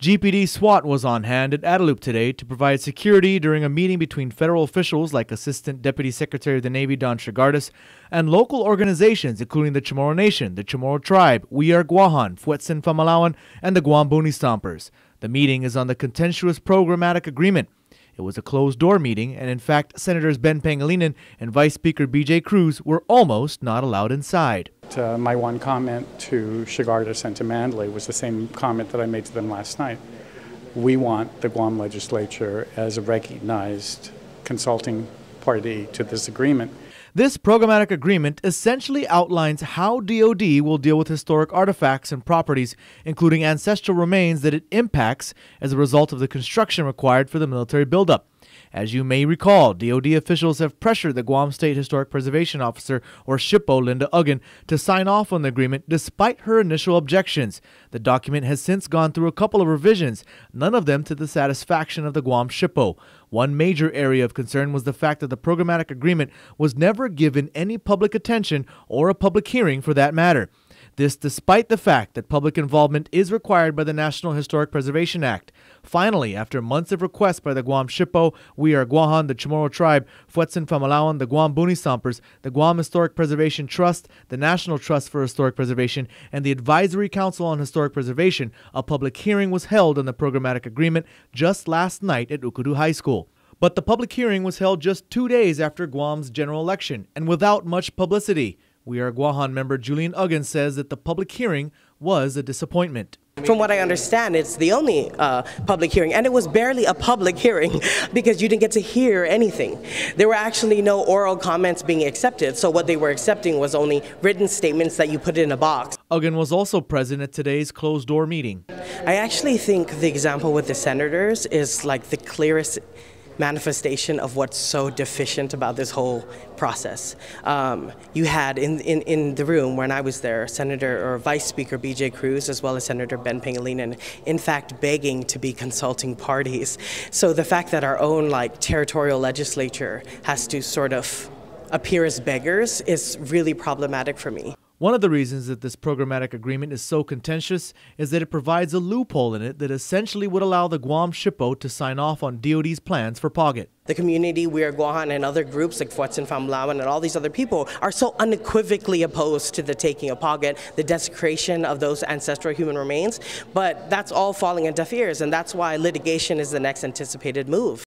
GPD SWAT was on hand at Adelup today to provide security during a meeting between federal officials like Assistant Deputy Secretary of the Navy Don Chagardis and local organizations including the Chamorro Nation, the Chamorro Tribe, We Are Guahan, Fuetsin Famalawan, and the Guam Boonie Stompers. The meeting is on the contentious programmatic agreement. It was a closed-door meeting, and in fact, Senators Ben Pangilinan and Vice Speaker BJ Cruz were almost not allowed inside. My one comment to Chagardis and to Mandalay was the same comment that I made to them last night. We want the Guam legislature as a recognized consulting party to this agreement. This programmatic agreement essentially outlines how DoD will deal with historic artifacts and properties, including ancestral remains that it impacts as a result of the construction required for the military buildup. As you may recall, DoD officials have pressured the Guam State Historic Preservation Officer, or SHPO, Linda Uggan, to sign off on the agreement despite her initial objections. The document has since gone through a couple of revisions, none of them to the satisfaction of the Guam SHPO. One major area of concern was the fact that the programmatic agreement was never given any public attention or a public hearing for that matter. This despite the fact that public involvement is required by the National Historic Preservation Act. Finally, after months of requests by the Guam SHPO, We Are Guahan, the Chamorro Tribe, Fuetsin Famalawan, the Guam Boonie Stompers, the Guam Historic Preservation Trust, the National Trust for Historic Preservation, and the Advisory Council on Historic Preservation, a public hearing was held on the programmatic agreement just last night at Ukudu High School. But the public hearing was held just 2 days after Guam's general election and without much publicity. We Are Guahan member Julian Uggan says that the public hearing was a disappointment. From what I understand, it's the only public hearing, and it was barely a public hearing because you didn't get to hear anything. There were actually no oral comments being accepted, so what they were accepting was only written statements that you put in a box. Uggan was also present at today's closed-door meeting. I actually think the example with the senators is like the clearest manifestation of what's so deficient about this whole process. You had in the room when I was there, Senator or Vice Speaker BJ Cruz as well as Senator Ben Pangilinan, in fact begging to be consulting parties. So the fact that our own territorial legislature has to sort of appear as beggars is really problematic for me. One of the reasons that this programmatic agreement is so contentious is that it provides a loophole in it that essentially would allow the Guam SHPO to sign off on DoD's plans for Pogat. The community, We Are Guahan, and other groups like Fuetsin Famalawan and all these other people are so unequivocally opposed to the taking of Pogat, the desecration of those ancestral human remains, but that's all falling on deaf ears, and that's why litigation is the next anticipated move.